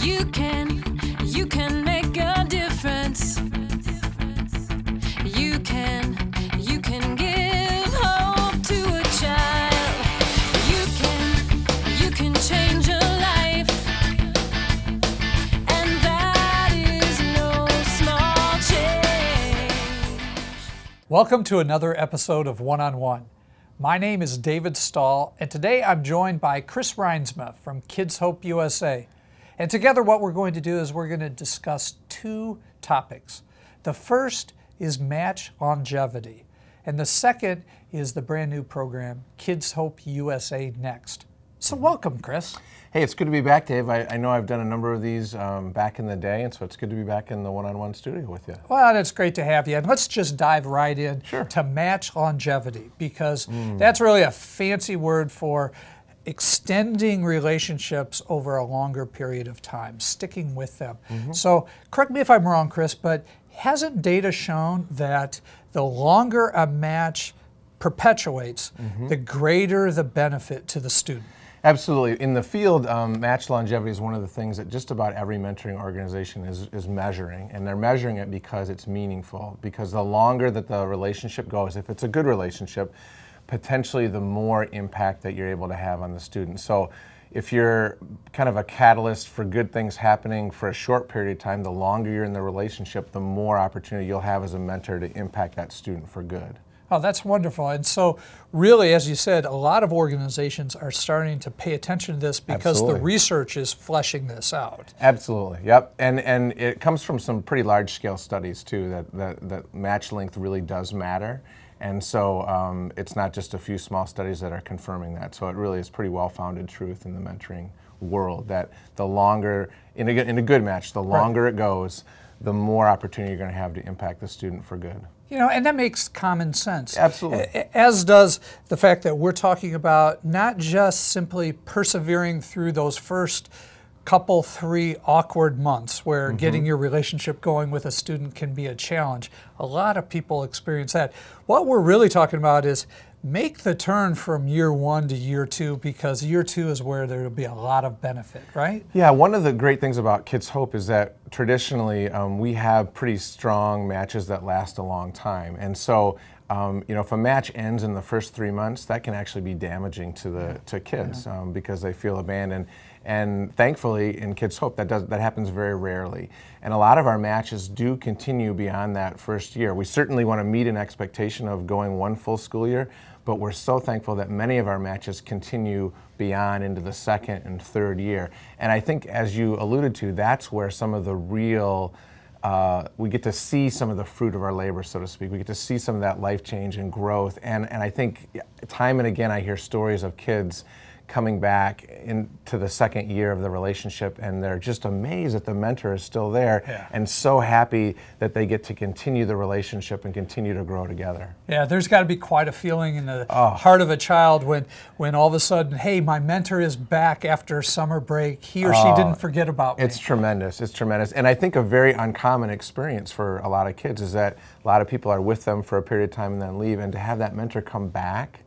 You can make a difference. You can give hope to a child. You can change a life, and that is no small change. Welcome to another episode of One-on-One. My name is David Stahl, and today I'm joined by Chris Reinsma from Kids Hope USA. And together what we're going to do is we're going to discuss two topics. The first is match longevity, and the second is the brand new program, Kids Hope USA Next. So welcome, Chris. Hey, it's good to be back, Dave. I know I've done a number of these back in the day, and so it's good to be back in the One-on-One studio with you. Well, it's great to have you. And let's just dive right in to match longevity, because that's really a fancy word for extending relationships over a longer period of time, sticking with them. So correct me if I'm wrong, Chris, but hasn't data shown that the longer a match perpetuates, the greater the benefit to the student? Absolutely. In the field, match longevity is one of the things that just about every mentoring organization is measuring, and they're measuring it because it's meaningful, because the longer that the relationship goes, if it's a good relationship, potentially the more impact that you're able to have on the student. So if you're kind of a catalyst for good things happening for a short period of time, the longer you're in the relationship, the more opportunity you'll have as a mentor to impact that student for good. Oh, that's wonderful. And so really, as you said, a lot of organizations are starting to pay attention to this because the research is fleshing this out. Absolutely, yep. And it comes from some pretty large scale studies too, that match length really does matter. And so it's not just a few small studies that are confirming that. So it really is pretty well-founded truth in the mentoring world that the longer, in a good match, the longer it goes, the more opportunity you're going to have to impact the student for good. You know, and that makes common sense. Absolutely. As does the fact that we're talking about not just simply persevering through those first couple, 3 awkward months where getting your relationship going with a student can be a challenge. A lot of people experience that. What we're really talking about is make the turn from year 1 to year 2, because year 2 is where there will be a lot of benefit, right? Yeah, one of the great things about Kids Hope is that traditionally we have pretty strong matches that last a long time. And so you know, if a match ends in the first 3 months, that can actually be damaging to kids because they feel abandoned. And thankfully, in Kids Hope, that happens very rarely. And a lot of our matches do continue beyond that first year. We certainly want to meet an expectation of going 1 full school year, but we're so thankful that many of our matches continue beyond into the 2nd and 3rd year. And I think, as you alluded to, that's where some of the real we get to see some of the fruit of our labor, so to speak. We get to see some of that life change and growth. And I think time and again I hear stories of kids coming back into the 2nd year of the relationship, and they're just amazed that the mentor is still there and so happy that they get to continue the relationship and continue to grow together. Yeah, there's got to be quite a feeling in the heart of a child when all of a sudden, hey, my mentor is back after summer break. He or she didn't forget about me. It's tremendous. It's tremendous. And I think a very uncommon experience for a lot of kids is that a lot of people are with them for a period of time and then leave, and to have that mentor come back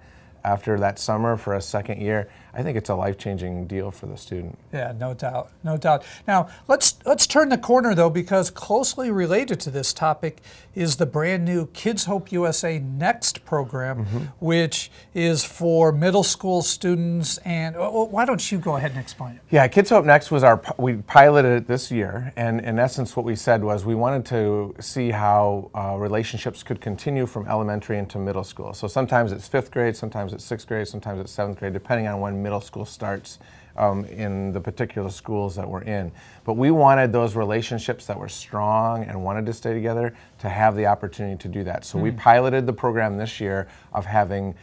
after that summer for a 2nd year, I think it's a life-changing deal for the student. Yeah, no doubt, no doubt. Now, let's turn the corner though, because closely related to this topic is the brand new Kids Hope USA Next program, which is for middle school students. And why don't you go ahead and explain it? Yeah, Kids Hope Next was we piloted it this year, and in essence what we said was we wanted to see how relationships could continue from elementary into middle school. So sometimes it's 5th grade, sometimes it's 6th grade, sometimes it's 7th grade, depending on when middle school starts in the particular schools that we're in. But we wanted those relationships that were strong and wanted to stay together to have the opportunity to do that. So we piloted the program this year of having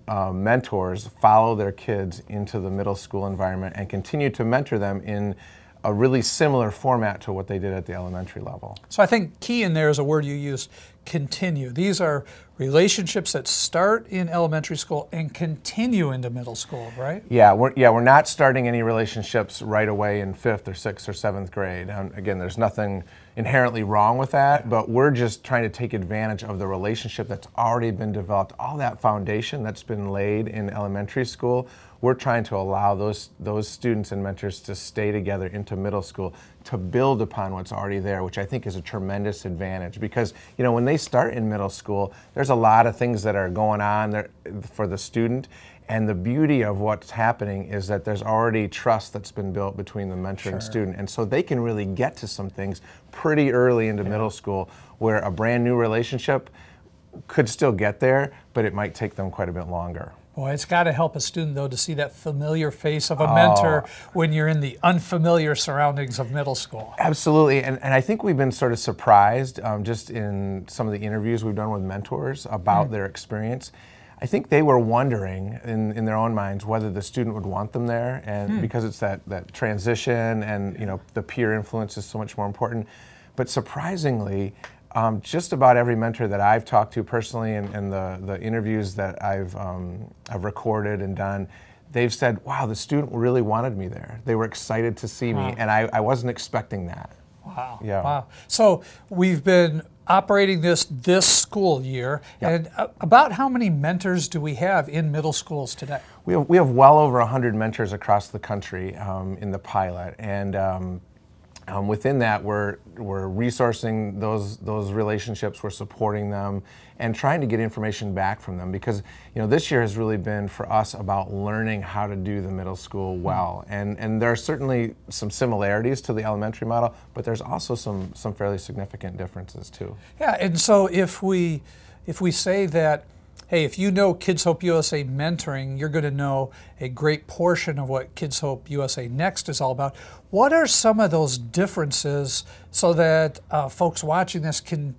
mentors follow their kids into the middle school environment and continue to mentor them in a really similar format to what they did at the elementary level. So I think key in there is a word you used, continue. These are relationships that start in elementary school and continue into middle school, right? Yeah, we're not starting any relationships right away in 5th or 6th or 7th grade. Again, there's nothing inherently wrong with that, but we're just trying to take advantage of the relationship that's already been developed, all that foundation that's been laid in elementary school. We're trying to allow those students and mentors to stay together into middle school to build upon what's already there, which I think is a tremendous advantage, because when they start in middle school, there's a lot of things that are going on there for the student. And the beauty of what's happening is that there's already trust that's been built between the mentor and student. And so they can really get to some things pretty early into middle school, where a brand new relationship could still get there, but it might take them quite a bit longer. Boy, it's got to help a student, though, to see that familiar face of a mentor when you're in the unfamiliar surroundings of middle school. Absolutely, and I think we've been sort of surprised just in some of the interviews we've done with mentors about their experience. I think they were wondering in their own minds whether the student would want them there, and because it's that transition and the peer influence is so much more important. But surprisingly, just about every mentor that I've talked to personally and the interviews that I've recorded and done, they've said, wow, the student really wanted me there. They were excited to see me, and I wasn't expecting that. Wow. Yeah. Wow. So we've been operating this school year, and about how many mentors do we have in middle schools today? We have well over 100 mentors across the country in the pilot, and within that, we're resourcing those relationships, we're supporting them, and trying to get information back from them, because this year has really been for us about learning how to do the middle school well, and there are certainly some similarities to the elementary model, but there's also some fairly significant differences too. Yeah, and so if we say that, hey, if you know Kids Hope USA mentoring, you're going to know a great portion of what Kids Hope USA Next is all about. What are some of those differences so that folks watching this can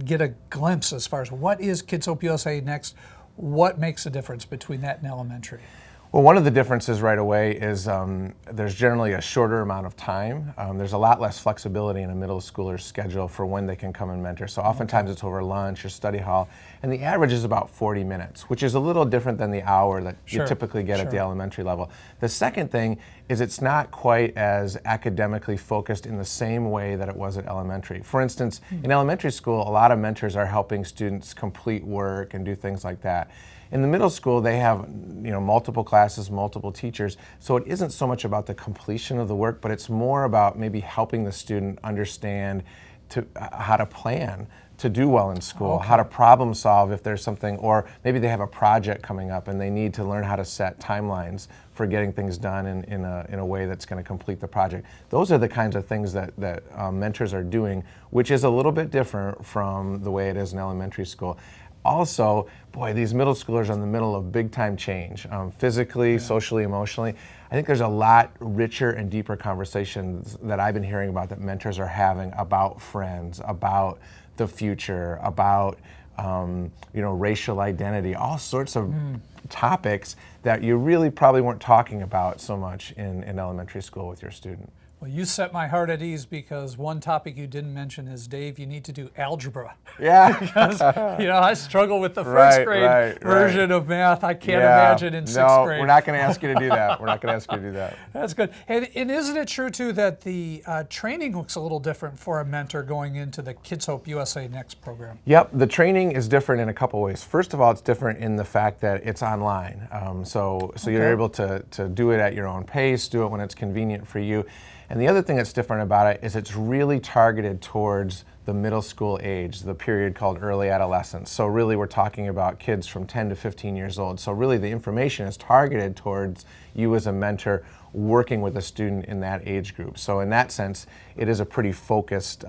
get a glimpse as far as what is Kids Hope USA Next? What makes a difference between that and elementary? Well, one of the differences right away is there's generally a shorter amount of time. There's a lot less flexibility in a middle schooler's schedule for when they can come and mentor. So oftentimes it's over lunch or study hall, and the average is about 40 minutes, which is a little different than the hour that you typically get at the elementary level. The second thing is it's not quite as academically focused in the same way that it was at elementary. For instance, in elementary school, a lot of mentors are helping students complete work and do things like that. In the middle school, they have multiple classes, multiple teachers, so it isn't so much about the completion of the work, but it's more about maybe helping the student understand how to plan to do well in school, how to problem solve if there's something, or maybe they have a project coming up and they need to learn how to set timelines for getting things done in a way that's going to complete the project. Those are the kinds of things that mentors are doing, which is a little bit different from the way it is in elementary school. Also, boy, these middle schoolers are in the middle of big time change, physically, socially, emotionally. I think there's a lot richer and deeper conversations that I've been hearing about that mentors are having about friends, about the future, about racial identity, all sorts of topics that you really probably weren't talking about so much in elementary school with your student. Well, you set my heart at ease, because one topic you didn't mention is, Dave, you need to do algebra. Yeah. Because, I struggle with the first grade version of math. I can't imagine in sixth grade. No, we're not going to ask you to do that. We're not going to ask you to do that. That's good. And isn't it true, too, that the training looks a little different for a mentor going into the Kids Hope USA Next program? Yep, the training is different in a couple ways. First of all, it's different in the fact that it's online. So you're able to do it at your own pace, do it when it's convenient for you. And the other thing that's different about it is it's really targeted towards the middle school age, the period called early adolescence. So really we're talking about kids from 10 to 15 years old. So really the information is targeted towards you as a mentor working with a student in that age group. So in that sense, it is a pretty focused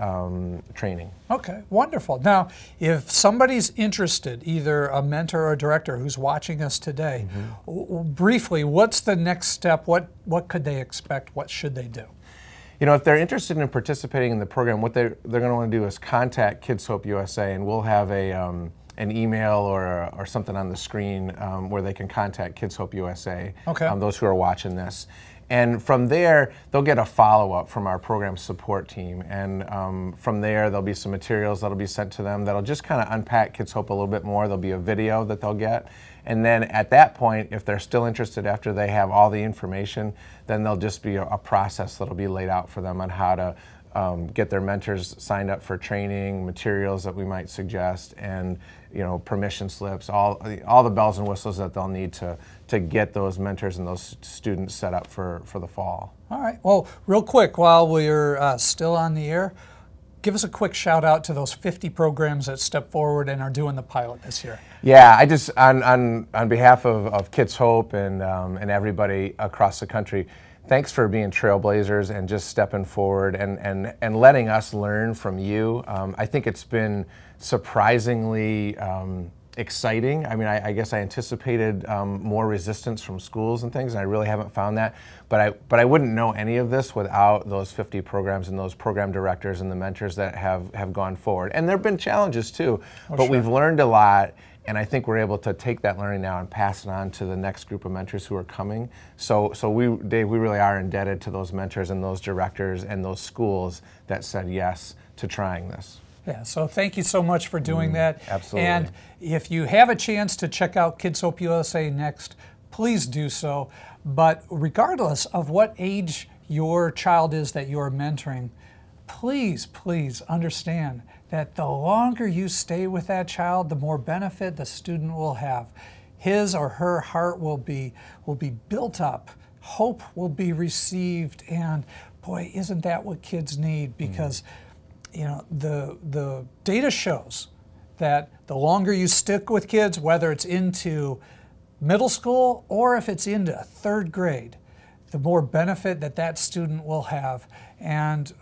training. Okay, wonderful. Now, if somebody's interested, either a mentor or a director who's watching us today, briefly, what's the next step? What could they expect? What should they do? If they're interested in participating in the program, what they're going to want to do is contact Kids Hope USA, and we'll have an email or something on the screen where they can contact Kids Hope USA, those who are watching this. And from there, they'll get a follow-up from our program support team. And from there, there'll be some materials that'll be sent to them that'll just kind of unpack Kids Hope a little bit more. There'll be a video that they'll get. And then at that point, if they're still interested after they have all the information, then there'll just be a process that'll be laid out for them on how to get their mentors signed up for training, materials that we might suggest, and permission slips, all the bells and whistles that they'll need to get those mentors and those students set up for the fall. All right. Well, real quick, while we're still on the air, give us a quick shout out to those 50 programs that stepped forward and are doing the pilot this year. Yeah, I just on behalf of Kids Hope and everybody across the country, thanks for being trailblazers and just stepping forward and letting us learn from you. I think it's been surprisingly exciting. I mean, I guess I anticipated more resistance from schools and things, and I really haven't found that. But I wouldn't know any of this without those 50 programs and those program directors and the mentors that have gone forward. And there have been challenges too, but we've learned a lot. And I think we're able to take that learning now and pass it on to the next group of mentors who are coming. So Dave, we really are indebted to those mentors and those directors and those schools that said yes to trying this. Yeah, so thank you so much for doing that. Absolutely. And if you have a chance to check out Kids Hope USA next, please do so. But regardless of what age your child is that you're mentoring, please understand that the longer you stay with that child, the more benefit the student will have. His or her heart will be built up, hope will be received, and boy, isn't that what kids need? Because the data shows that the longer you stick with kids, whether it's into middle school or if it's into third grade, the more benefit that student will have. And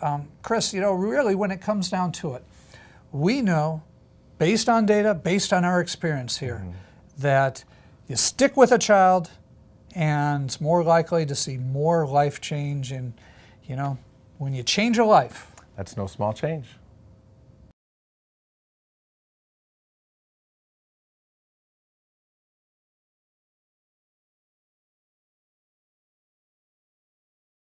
Chris, really when it comes down to it, we know, based on data, based on our experience here, that you stick with a child and it's more likely to see more life change. And, when you change a life, that's no small change.